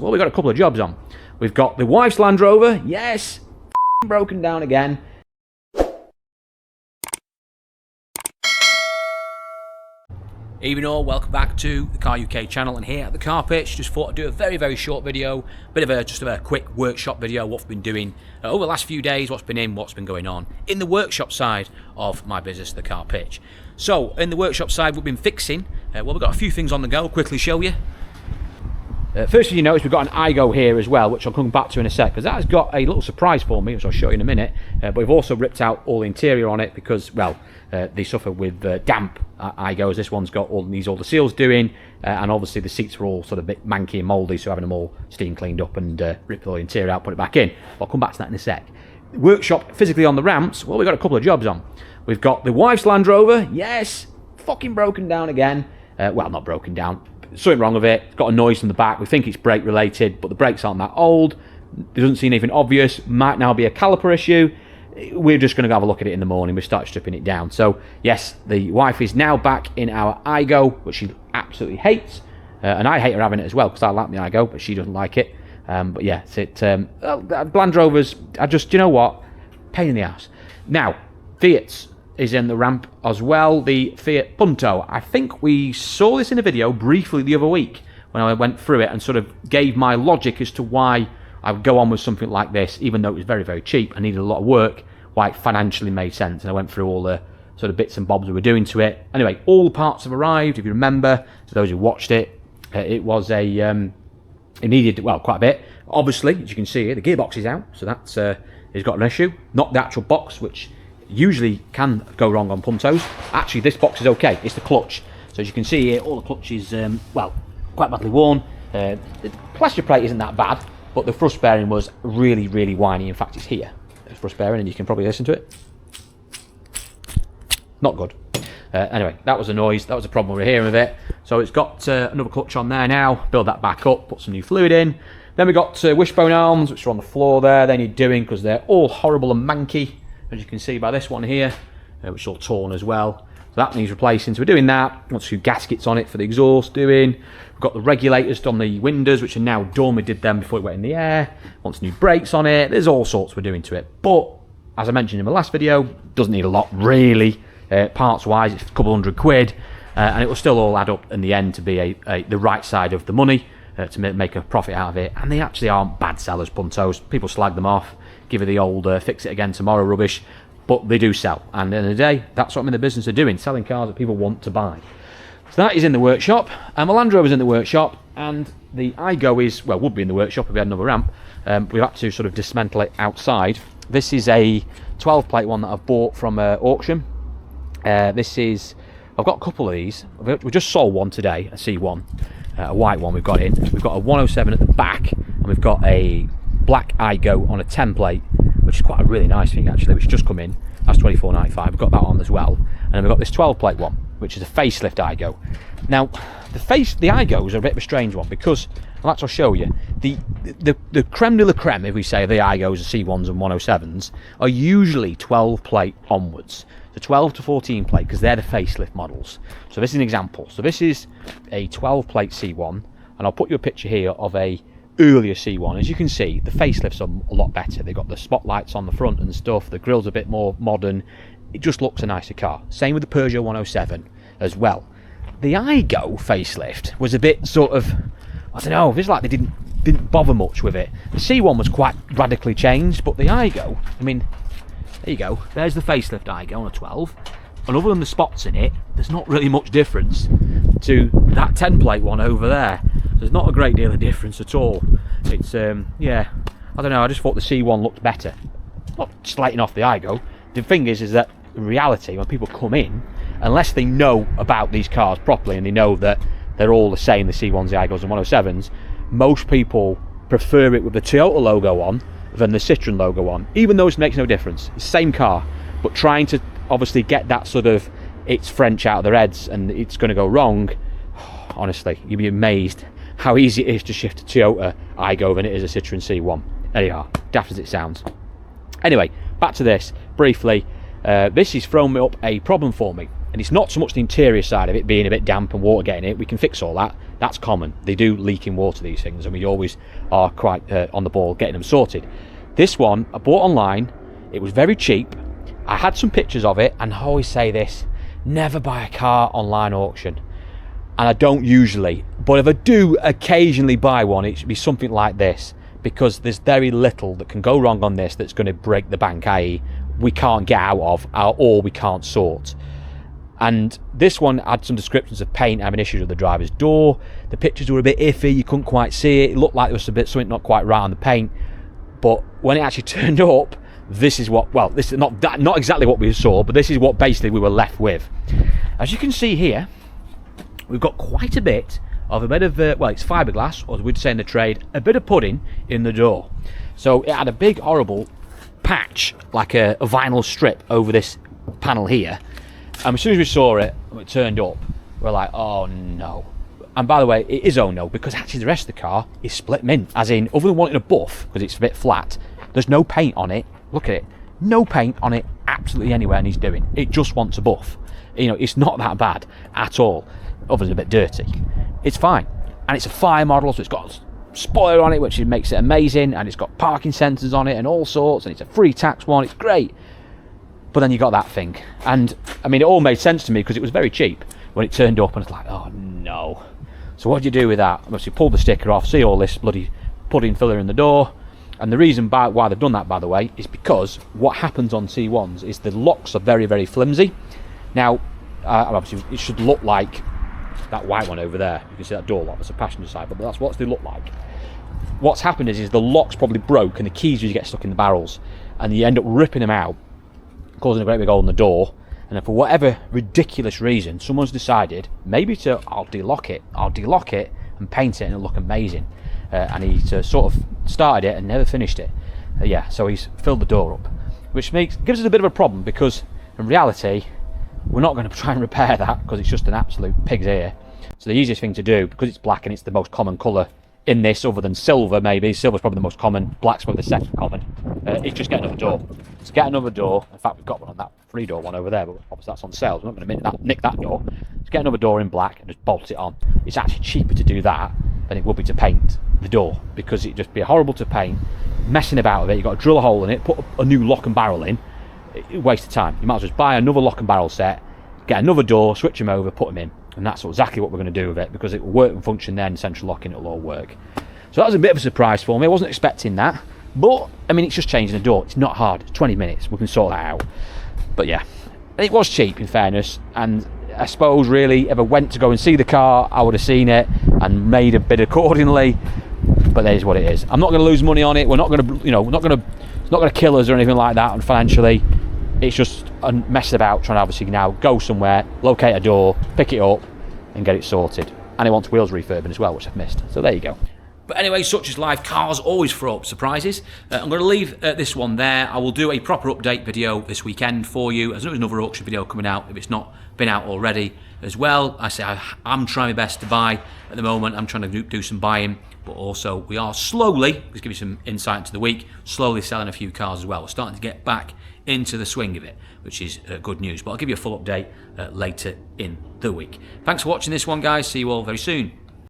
Well, we've got a couple of jobs on. We've got the wife's Land Rover, yes, broken down again. Evening all, welcome back to the Car UK channel, and here at the car pitch, just thought I'd do a very short video, just a quick workshop video, what we've been doing over the last few days, what's been going on in the workshop side of my business, the car pitch. So in the workshop side, we've been fixing, well, we've got a few things on the go, quickly show you. First thing you notice, we've got an Aygo here as well, which I'll come back to in a sec, because that has got a little surprise for me, which I'll show you in a minute. But we've also ripped out all the interior on it because, well, they suffer with damp Aygos. This one's got needs all the seals doing, and obviously the seats were all sort of a bit manky and mouldy, so having them all steam cleaned up and ripped all the interior out, put it back in. I'll come back to that in a sec. Workshop physically on the ramps, well, we've got a couple of jobs on. We've got the wife's Land Rover, yes, fucking broken down again. Well, not broken down. Something wrong with it. It's got a noise from the back. We think it's brake related, but the brakes aren't that old. It doesn't seem anything obvious. Might now be a caliper issue. We're just going to have a look at it in the morning. We start stripping it down. So yes, the wife is now back in our Aygo, which she absolutely hates, and I hate her having it as well because I like the Aygo, but she doesn't like it. But yeah, Land Rovers are just, you know what, pain in the ass. Now Fiat's is in the ramp as well, the Fiat Punto. I think we saw this in a video briefly the other week when I went through it and sort of gave my logic as to why I would go on with something like this, even though it was very cheap and needed a lot of work, why it financially made sense. And I went through all the sort of bits and bobs we were doing to it. Anyway, all the parts have arrived. If you remember, for those who watched it, it was a it needed, well, quite a bit. Obviously, as you can see here, the gearbox is out, so that's it's got an issue. Not the actual box, which usually can go wrong on Puntos. Actually, this box is okay. It's the clutch. So as you can see here, all the clutch is well, quite badly worn. The plastic plate isn't that bad, but the thrust bearing was really whiny. In fact, it's here. It's thrust bearing, and you can probably listen to it. Not good. Anyway, that was a noise. That was a problem we were hearing with it. So it's got another clutch on there now. Build that back up. Put some new fluid in. Then we got wishbone arms, which are on the floor there. They need doing because they're all horrible and manky, as you can see by this one here, which is all torn as well. So that needs replacing. So we're doing that. Want a few gaskets on it for the exhaust doing. We've got the regulators on the windows, which are now done. We did them before it went in the air. Wants new brakes on it. There's all sorts we're doing to it. But, as I mentioned in my last video, doesn't need a lot really. Parts-wise, it's a couple £100, and it will still all add up in the end to be the right side of the money, to make a profit out of it. And they actually aren't bad sellers, Puntos. People slag them off, give it the old fix it again tomorrow rubbish, but they do sell. And at the end of the day, that's what I'm in the business of doing, selling cars that people want to buy. So that is in the workshop, and my Land Rover's in the workshop, and the Aygo is, well, would be in the workshop if we had another ramp. We've had to sort of dismantle it outside. This is a 12 plate one that I've bought from auction. This is, I've got a couple of these. We just sold one today, a C1, a white one we've got in. We've got a 107 at the back, and we've got a black Aygo on a 10 plate, which is quite a really nice thing actually, which just come in. That's £24.95. We've got that on as well. And then we've got this 12 plate one, which is a facelift Aygo. Now, the Aygos are a bit of a strange one because, I'll show you, the creme de la creme, if we say, the Aygos, the C1s and 107s, are usually 12 plate onwards. So 12 to 14 plate, because they're the facelift models. So this is an example. So this is a 12 plate C1, and I'll put you a picture here of a earlier C1. As you can see, the facelifts are a lot better. They've got the spotlights on the front and stuff. The grille's a bit more modern. It just looks a nicer car. Same with the Peugeot 107 as well. The Aygo facelift was a bit sort of, I don't know, it's like they didn't bother much with it. The C1 was quite radically changed, but the Aygo, I mean, there you go. There's the facelift Aygo on a 12. And other than the spots in it, there's not really much difference to that 10 plate one over there. There's not a great deal of difference at all. It's, yeah, I don't know, I just thought the C1 looked better. Not slating off the Aygo. The thing is that in reality, when people come in, unless they know about these cars properly and they know that they're all the same, the C1s, the Aygos and 107s, most people prefer it with the Toyota logo on than the Citroen logo on, even though it makes no difference. It's the same car, but trying to obviously get that sort of it's French out of their heads and it's going to go wrong, honestly, you'd be amazed how easy it is to shift a Toyota Aygo than it is a Citroen C1. There you are, daft as it sounds. Anyway, back to this briefly. This has thrown up a problem for me, and it's not so much the interior side of it being a bit damp and water getting it. We can fix all that. That's common. They do leak in water, these things, and we always are quite on the ball getting them sorted. This one I bought online. It was very cheap. I had some pictures of it, and I always say this: never buy a car online auction. And I don't usually, but if I do occasionally buy one, it should be something like this, because there's very little that can go wrong on this that's going to break the bank, i.e. we can't get out of, or we can't sort. And this one had some descriptions of paint having issues with the driver's door. The pictures were a bit iffy, you couldn't quite see it. It looked like there was something not quite right on the paint. But when it actually turned up, this is what, well, this is not exactly what we saw, but this is what basically we were left with. As you can see here, we've got quite a bit of well, it's fiberglass, or as we'd say in the trade, a bit of pudding in the door. So it had a big horrible patch, like a vinyl strip over this panel here. And as soon as we saw it, when it turned up, we're like, oh no. And by the way, it is oh no, because actually the rest of the car is split mint, as in, other than wanting a buff, because it's a bit flat, there's no paint on it. Look at it, no paint on it absolutely anywhere, and he's doing. It just wants a buff. You know, it's not that bad at all, other than a bit dirty. It's fine. And it's a fire model, so it's got a spoiler on it, which makes it amazing, and it's got parking sensors on it and all sorts, and it's a free tax one. It's great. But then you got that thing, and I mean, it all made sense to me because it was very cheap when it turned up, and it's like, oh no. So what do you do with that? Obviously pull the sticker off, see all this bloody pudding filler in the door. And the reason why they've done that, by the way, is because what happens on C1s is the locks are very, very flimsy. Now, obviously it should look like that white one over there. You can see that door lock, that's a passenger side, but that's what they look like. What's happened is the lock's probably broke, and the keys usually get stuck in the barrels, and you end up ripping them out, causing a great big hole in the door. And then for whatever ridiculous reason, someone's decided maybe I'll de-lock it and paint it, and it'll look amazing. And he sort of started it and never finished it. Yeah, so he's filled the door up, which gives us a bit of a problem, because in reality we're not going to try and repair that, because it's just an absolute pig's ear. So the easiest thing to do, because it's black and it's the most common colour in this, other than silver maybe, silver's probably the most common, black's probably the second common, is just get another door. So get another door. In fact, we've got one on that 3-door one over there, but obviously that's on sale, so we're not going to nick that door. So get another door in black and just bolt it on. It's actually cheaper to do that than it would be to paint the door, because it'd just be horrible to paint, messing about with it. You've got to drill a hole in it, put a new lock and barrel in. Waste of time. You might as well just buy another lock and barrel set, get another door, switch them over, put them in, and that's exactly what we're going to do with it, because it will work and function then, central locking, it'll all work. So that was a bit of a surprise for me. I wasn't expecting that, but I mean, it's just changing the door. It's not hard. It's 20 minutes, we can sort that out. But yeah, it was cheap in fairness, and I suppose really if I went to go and see the car, I would have seen it and made a bid accordingly. But that is what it is. I'm not going to lose money on it. We're not going to, you know, it's not going to kill us or anything like that. And financially, it's just a mess about trying to obviously now go somewhere, locate a door, pick it up, and get it sorted. And it wants wheels refurbing as well, which I've missed. So there you go. But anyway, such is life. Cars always throw up surprises. I'm going to leave this one there. I will do a proper update video this weekend for you. There's another auction video coming out if it's not been out already as well. I say I'm trying my best to buy at the moment. I'm trying to do some buying, but also we are slowly, just give you some insight into the week, slowly selling a few cars as well. We're starting to get back into the swing of it, which is good news. But I'll give you a full update later in the week. Thanks for watching this one, guys. See you all very soon.